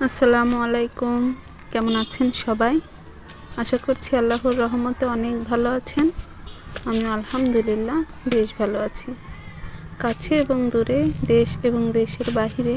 আসসালামু আলাইকুম। কেমন আছেন সবাই? আশা করছি আল্লাহর রহমতে অনেক ভালো আছেন। আমি আলহামদুলিল্লাহ বেশ ভালো আছি। কাছে এবং দূরে, দেশ এবং দেশের বাহিরে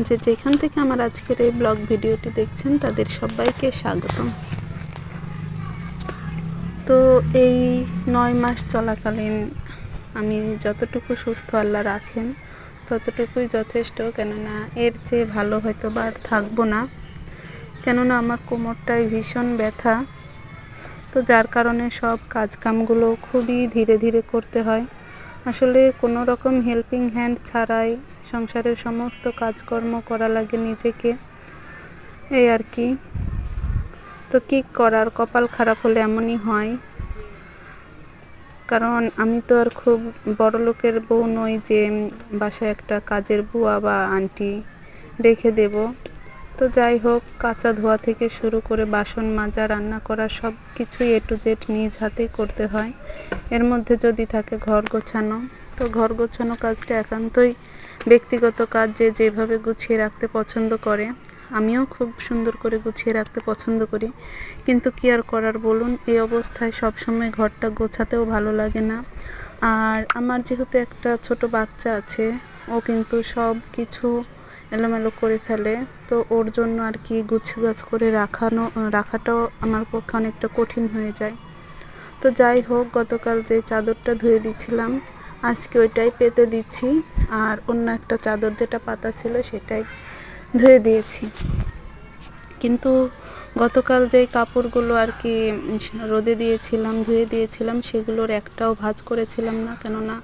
যে যেখান থেকে আমার আজকের এই ব্লগ ভিডিওটি দেখছেন তাদের সবাইকে স্বাগতম। তো এই 9 মাস চলাকালীন আমি যতটুকু সুস্থ আল্লাহ রাখেন ততটুকুই যথেষ্ট, কেননা এর চেয়ে ভালো হয়তো বা আর থাকবো না। কেননা আমার কোমরটায় ভীষণ ব্যথা, তো যার কারণে সব কাজকামগুলো খুবই ধীরে ধীরে করতে হয়। আসলে কোনো রকম হেল্পিং হ্যান্ড ছাড়াই সংসারের সমস্ত কাজকর্ম করা লাগে নিজেকে, এই আর কি। তো কী করার, কপাল খারাপ হলে এমনই হয়। কারণ আমি তো আর খুব বড় লোকের বউ নই যে বাসায় একটা কাজের বুয়া বা আন্টি রেখে দেব। তো যাই হোক, কাঁচা ধোয়া থেকে শুরু করে বাসন মাজা, রান্না করা সব কিছুই A to Z নিজ হাতেই করতে হয়। এর মধ্যে যদি থাকে ঘর গোছানো, তো ঘর গোছানো কাজটা একান্তই ব্যক্তিগত কাজ, যে যেভাবে গুছিয়ে রাখতে পছন্দ করে। আমিও খুব সুন্দর করে গুছিয়ে রাখতে পছন্দ করি, কিন্তু কি আর করার বলুন, এই অবস্থায় সবসময় ঘরটা গোছাতেও ভালো লাগে না। আর আমার যেহেতু একটা ছোট বাচ্চা আছে, ও কিন্তু সব কিছু এলোমেলো করে ফেলে। তো ওর জন্য আর কি গুছগাছ করে রাখাটাও আমার পক্ষে অনেকটা কঠিন হয়ে যায়। তো যাই হোক, গতকাল যে চাদরটা ধুয়ে দিচ্ছিলাম আজকে ওইটাই পেতে দিচ্ছি, আর অন্য একটা চাদর যেটা পাতা ছিল সেটাই ধুয়ে দিয়েছি। কিন্তু গতকাল যেই কাপড়গুলো আর কি রোদে দিয়েছিলাম, ধুয়ে দিয়েছিলাম, সেগুলোর একটাও ভাঁজ করেছিলাম না। কেননা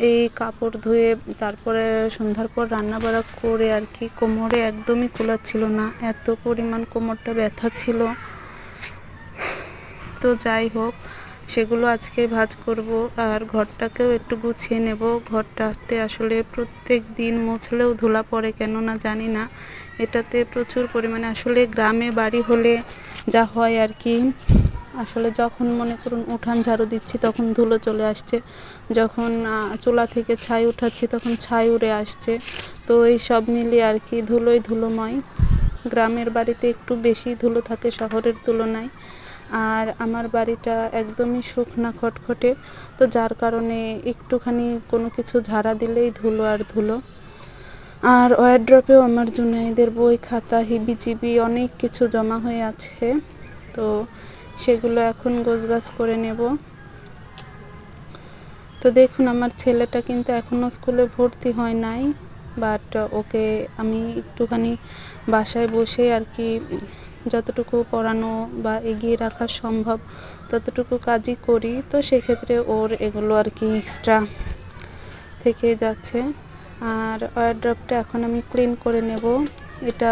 এই কাপড় ধুয়ে তারপরে সন্ধ্যার পর রান্না বাড়া করে আর কি কোমরে একদমই কুলাচ্ছিল না, এত পরিমাণ কোমরটা ব্যথা ছিল। তো যাই হোক, সেগুলো আজকে ভাঁজ করব, আর ঘরটাকেও একটু গুছিয়ে নেব। ঘরটাতে আসলে প্রত্যেক দিন মুছলেও ধুলা পড়ে, কেননা জানি না, এটাতে প্রচুর পরিমাণে আসলে গ্রামে বাড়ি হলে যা হয় আর কি। আসলে যখন মনে করুন উঠান ঝাড়ু দিচ্ছি তখন ধুলো চলে আসছে, যখন চুলা থেকে ছাই উঠাচ্ছি তখন ছাই উড়ে আসছে। তো এই সব মিলিয়ে আর কি ধুলোই ধুলোময়। গ্রামের বাড়িতে একটু বেশি ধুলো থাকে শহরের তুলনায়, আর আমার বাড়িটা একদমই শুকনা খটখটে। তো যার কারণে একটুখানি কোনো কিছু ঝাড়া দিলেই ধুলো আর ধুলো। আর ওয়ারড্রপেও আমার জুনাইদের বই খাতা হিবিজিবি অনেক কিছু জমা হয়ে আছে, তো সেগুলো এখন গোছগাছ করে নেব। তো দেখুন, আমার ছেলেটা কিন্তু এখনও স্কুলে ভর্তি হয় নাই, বাট ওকে আমি একটুখানি বাসায় বসে আর কি যতটুকু পড়ানো বা এগিয়ে রাখা সম্ভব ততটুকু কাজই করি। তো সেক্ষেত্রে ওর এগুলো আর কি এক্সট্রা থেকে যাচ্ছে। আর ওয়ারড্রপটা এখন আমি ক্লিন করে নেব। এটা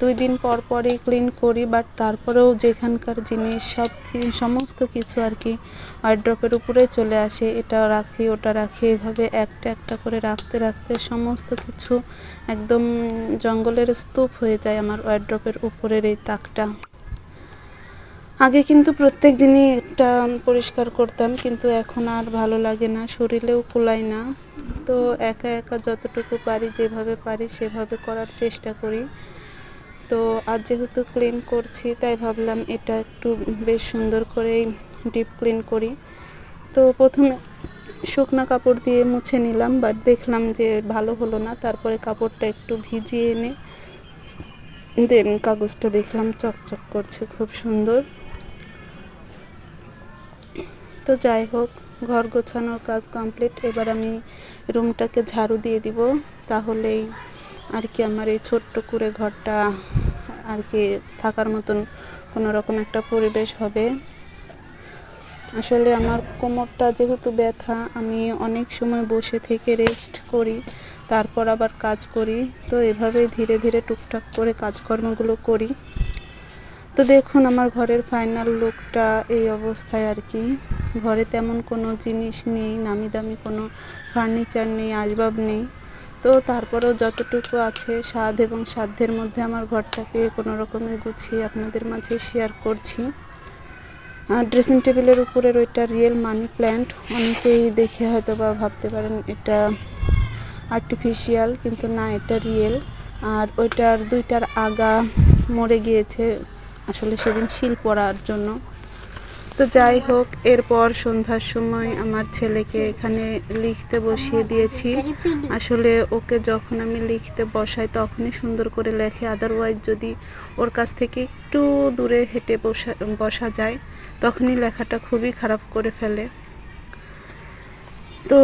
2 দিন পর পরই ক্লিন করি, বাট তারপরেও যেখানকার জিনিস সমস্ত কিছু আর কি ওয়ারড্রপের উপরে চলে আসে। এটা রাখি ওটা রাখি, এভাবে একটা একটা করে রাখতে রাখতে সমস্ত কিছু একদম জঙ্গলের স্তূপ হয়ে যায় আমার ওয়ারড্রপের উপরের এই তাকটা। আগে কিন্তু প্রত্যেক দিনই এটা পরিষ্কার করতাম, কিন্তু এখন আর ভালো লাগে না, শরীরেও কুলায় না। তো একা একা যতটুকু পারি, যেভাবে পারি সেভাবে করার চেষ্টা করি। তো আজ যেহেতু ক্লিন করছি তাই ভাবলাম এটা একটু বেশ সুন্দর করেই ডিপ ক্লিন করি। তো প্রথমে শুকনো কাপড় দিয়ে মুছে নিলাম, বাট দেখলাম যে ভালো হলো না। তারপরে কাপড়টা একটু ভিজিয়ে এনে দেন কাগজটা দেখলাম চকচক করছে, খুব সুন্দর। তো যাই হোক, ঘর গোছানোর কাজ কমপ্লিট। এবার আমি রুমটাকে ঝাড়ু দিয়ে দিব, তাহলেই আর কি আমার এই ছোট্ট করে ঘরটা আর কি থাকার মতন কোনো রকম একটা পরিবেশ হবে। আসলে আমার কোমরটা যেহেতু ব্যথা, আমি অনেক সময় বসে থেকে রেস্ট করি, তারপর আবার কাজ করি। তো এভাবেই ধীরে ধীরে টুকটাক করে কাজকর্মগুলো করি। তো দেখুন, আমার ঘরের ফাইনাল লুকটা এই অবস্থায় আর কি। ঘরে তেমন কোনো জিনিস নেই, নামি দামি কোনো ফার্নিচার নেই, আসবাব নেই। তো তারপরেও যতটুকু আছে স্বাদ এবং সাধ্যের মধ্যে আমার ঘরটাকে কোনো রকমে গুছিয়ে আপনাদের মাঝে শেয়ার করছি। ড্রেসিং টেবিলের উপরের ওইটা রিয়েল মানি প্ল্যান্ট। অনেকেই দেখে হয়তো বা ভাবতে পারেন এটা আর্টিফিশিয়াল, কিন্তু না, এটা রিয়েল। আর ওইটার দুইটার আগা মরে গিয়েছে, আসলে সেদিন শিল পড়ার জন্য। তো যাই হোক, এরপর সন্ধ্যার সময় আমার ছেলেকে এখানে লিখতে বসিয়ে দিয়েছি। আসলে ওকে যখন আমি লিখতে বসাই তখনই সুন্দর করে লেখে, আদারওয়াইজ যদি ওর কাছ থেকে একটু দূরে হেঁটে বসা যায় তখনই লেখাটা খুবই খারাপ করে ফেলে। তো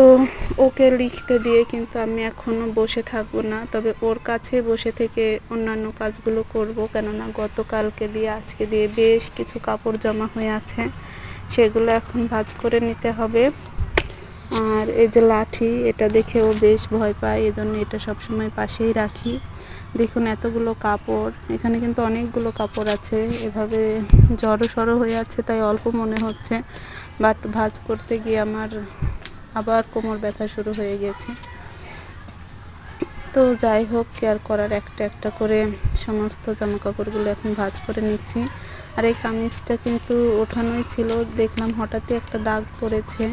ওকে লিখতে দিয়ে কিন্তু আমি এখনও বসে থাকবো না, তবে ওর কাছে বসে থেকে অন্যান্য কাজগুলো করব, কেননা গতকালকে দিয়ে আজকে দিয়ে বেশ কিছু কাপড় জমা হয়ে আছে, সেগুলো এখন ভাঁজ করে নিতে হবে। আর এই যে লাঠি, এটা দেখে ও বেশ ভয় পায়, এজন্য এটা সবসময় পাশেই রাখি। দেখুন এতগুলো কাপড়, এখানে কিন্তু অনেকগুলো কাপড় আছে, এভাবে জড়ো সড়ো হয়ে আছে তাই অল্প মনে হচ্ছে, বাট ভাঁজ করতে গিয়ে আমার আবার কোমর ব্যথা শুরু হয়ে গেছে। তো যাই হোক, কেয়ার করার একটা একটা করে সমস্ত জামা কাপড়গুলো এখন ভাঁজ করে নিচ্ছি। আর এই কামিজটা কিন্তু ওঠানোই ছিল, দেখলাম হঠাৎই একটা দাগ পড়েছে,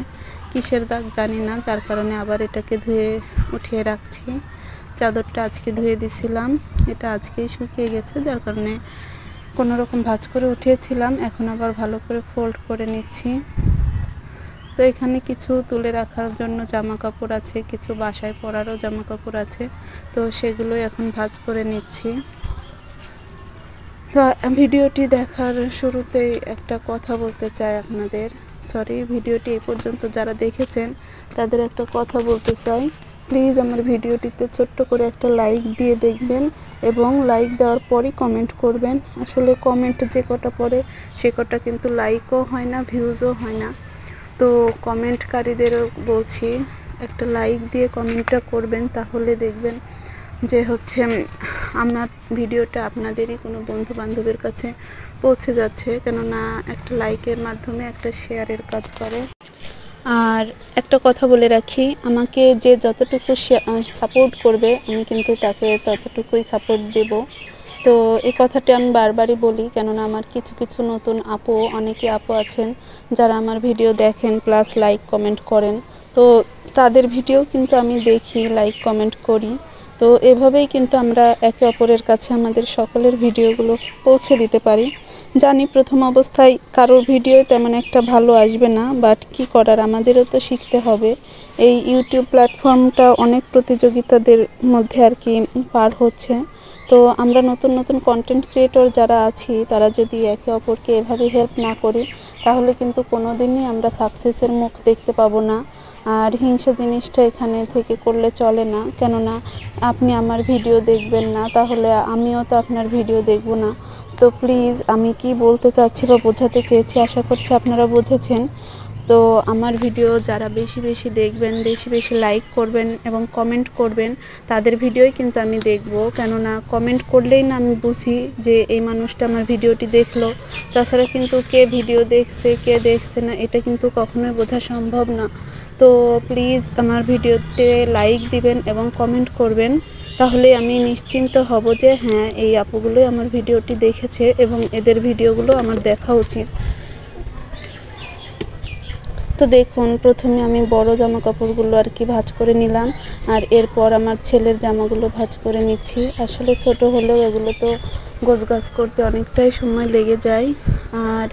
কিসের দাগ জানি না, যার কারণে আবার এটাকে ধুয়ে উঠিয়ে রাখছি। চাদরটা আজকে ধুয়ে দিছিলাম, এটা আজকেই শুকিয়ে গেছে, যার কারণে কোনো রকম ভাঁজ করে উঠিয়েছিলাম, এখন আবার ভালো করে ফোল্ড করে নিচ্ছি। তো এখানে কিছু তুলে রাখার জন্য জামা কাপড় আছে, কিছু বাসায় পরারও জামা কাপড় আছে, তো সেগুলোই এখন ভাঁজ করে নিচ্ছি। তো ভিডিওটি দেখার শুরুতেই একটা কথা বলতে চাই আপনাদের, ভিডিওটি এই পর্যন্ত যারা দেখেছেন তাদের একটা কথা বলতে চাই, প্লিজ আমার ভিডিওটিতে ছোট্ট করে একটা লাইক দিয়ে দেখবেন এবং লাইক দেওয়ার পরই কমেন্ট করবেন। আসলে কমেন্ট যে কটা পড়ে সে কটা কিন্তু লাইকও হয় না, ভিউজও হয় না। তো কমেন্টকারীদেরও বলছি, একটা লাইক দিয়ে কমেন্টটা করবেন, তাহলে দেখবেন যে আমার ভিডিওটা আপনাদেরই কোনো বন্ধু বান্ধবের কাছে পৌঁছে যাচ্ছে, কেননা একটা লাইকের মাধ্যমে একটা শেয়ারের কাজ করে। আর একটা কথা বলে রাখি, আমাকে যে যতটুকু সাপোর্ট করবে আমি কিন্তু তাকে ততটুকুই সাপোর্ট দেব। তো এই কথাটি আমি বারবারই বলি, কেননা আমার কিছু কিছু নতুন অনেকে আপু আছেন যারা আমার ভিডিও দেখেন প্লাস লাইক কমেন্ট করেন, তো তাদের ভিডিও কিন্তু আমি দেখি, লাইক কমেন্ট করি। তো এভাবেই কিন্তু আমরা একে অপরের কাছে আমাদের সকলের ভিডিওগুলো পৌঁছে দিতে পারি। জানি প্রথম অবস্থায় কারোর ভিডিও তেমন একটা ভালো আসবে না, বাট কি করার, আমাদেরও তো শিখতে হবে। এই ইউটিউব প্ল্যাটফর্মটা অনেক প্রতিযোগিতাদের মধ্যে আর কি পার হচ্ছে। তো আমরা নতুন নতুন কন্টেন্ট ক্রিয়েটর যারা আছি তারা যদি একে অপরকে এভাবে হেল্প না করি তাহলে কিন্তু কোনো দিনই আমরা সাকসেসের মুখ দেখতে পাবো না। আর হিংসা জিনিসটা এখানে থেকে করলে চলে না, কেননা আপনি আমার ভিডিও দেখবেন না তাহলে আমিও তো আপনার ভিডিও দেখব না। তো প্লিজ, আমি কি বলতে চাচ্ছি বা বোঝাতে চেয়েছি আশা করছি আপনারা বুঝেছেন। তো আমার ভিডিও যারা বেশি বেশি দেখবেন, বেশি বেশি লাইক করবেন এবং কমেন্ট করবেন, তাদের ভিডিওই কিন্তু আমি দেখব, কেননা কমেন্ট করলেই না আমি বুঝি যে এই মানুষটা আমার ভিডিওটি দেখলো। তাছাড়া কিন্তু কে ভিডিও দেখছে কে দেখছে না এটা কিন্তু কখনোই বোঝা সম্ভব না। তো প্লিজ আমার ভিডিওতে লাইক দিবেন এবং কমেন্ট করবেন, তাহলে আমি নিশ্চিন্ত হব যে হ্যাঁ, এই আপুগুলোই আমার ভিডিওটি দেখেছে এবং এদের ভিডিওগুলো আমার দেখা উচিত। তো দেখুন, প্রথমে আমি বড় জামা কাপড়গুলো আর কি ভাঁজ করে নিলাম, আর এরপর আমার ছেলের জামাগুলো ভাঁজ করে নিচ্ছি। আসলে ছোট হলেও এগুলো তো গোছগাছ করতে অনেকটাই সময় লেগে যায়, আর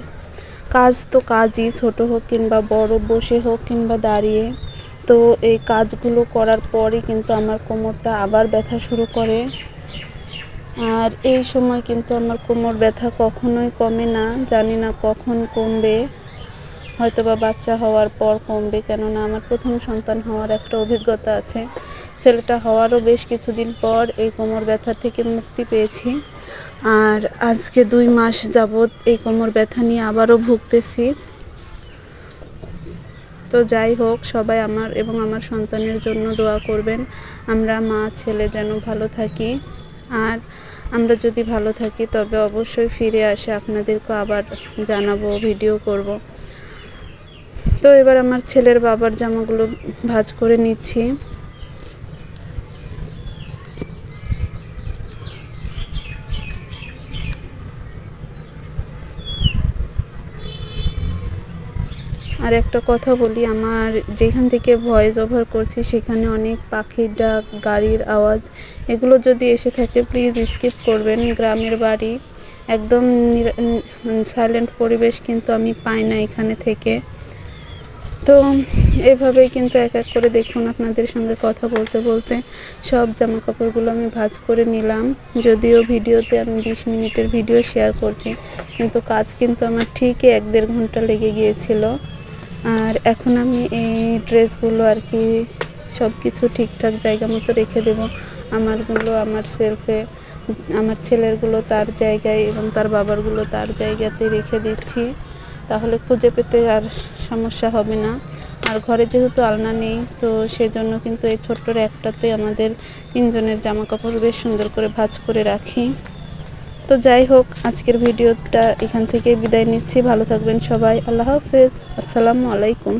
কাজ তো কাজই, ছোট হোক কিংবা বড়, বসে হোক কিংবা দাঁড়িয়ে। তো এই কাজগুলো করার পরই কিন্তু আমার কোমরটা আবার ব্যথা শুরু করে, আর এই সময় কিন্তু আমার কোমর ব্যথা কখনোই কমে না, জানি না কখন কমবে, হয়তোবা বাচ্চা হওয়ার পর কমবে, কেননা আমার প্রথম সন্তান হওয়ার একটা অভিজ্ঞতা আছে। ছেলেটা হওয়ারও বেশ কিছুদিন পর এই কোমর ব্যথা থেকে মুক্তি পেয়েছি, আর আজকে 2 মাস যাবৎ এই কোমর ব্যথা নিয়ে আবারও ভুগতেছি। তো যাই হোক, সবাই আমার এবং আমার সন্তানের জন্য দোয়া করবেন, আমরা মা ছেলে যেন ভালো থাকি। আর আমরা যদি ভালো থাকি তবে অবশ্যই ফিরে আসে আপনাদেরকে আবার জানাবো, ভিডিও করব। তো এবার আমার ছেলের বাবার জামাগুলো ভাঁজ করে নিচ্ছি। আর একটা কথা বলি, আমার যেখান থেকে ভয়েস ওভার করছি সেখানে অনেক পাখির ডাক, গাড়ির আওয়াজ, এগুলো যদি এসে থাকে প্লিজ স্কিপ করবেন। গ্রামের বাড়ি, একদম সাইলেন্ট পরিবেশ কিন্তু আমি পাই না এখানে থেকে। তো এভাবেই কিন্তু এক এক করে দেখুন আপনাদের সঙ্গে কথা বলতে বলতে সব জামা কাপড়গুলো আমি ভাঁজ করে নিলাম। যদিও ভিডিওতে আমি 20 মিনিটের ভিডিও শেয়ার করছি, কিন্তু কাজ কিন্তু আমার ঠিকই 1-1.5 ঘন্টা লেগে গিয়েছিল। আর এখন আমি এই ড্রেসগুলো আর কি সব কিছু ঠিকঠাক জায়গা মতো রেখে দেব। আমারগুলো আমার সেলফে, আমার ছেলেরগুলো তার জায়গায় এবং তার বাবারগুলো তার জায়গাতে রেখে দিচ্ছি, তাহলে খুঁজে পেতে আর সমস্যা হবে না। আর ঘরে যেহেতু আলনা নেই, তো সেজন্য কিন্তু এই ছোট্ট একটাতে আমাদের 3 জনের জামা কাপড় বেশ সুন্দর করে ভাঁজ করে রাখি। তো যাই হোক, আজকের ভিডিওটা এখান থেকে বিদায় নিচ্ছি। ভালো থাকবেন সবাই। আল্লাহ হাফেজ। আসসালামু আলাইকুম।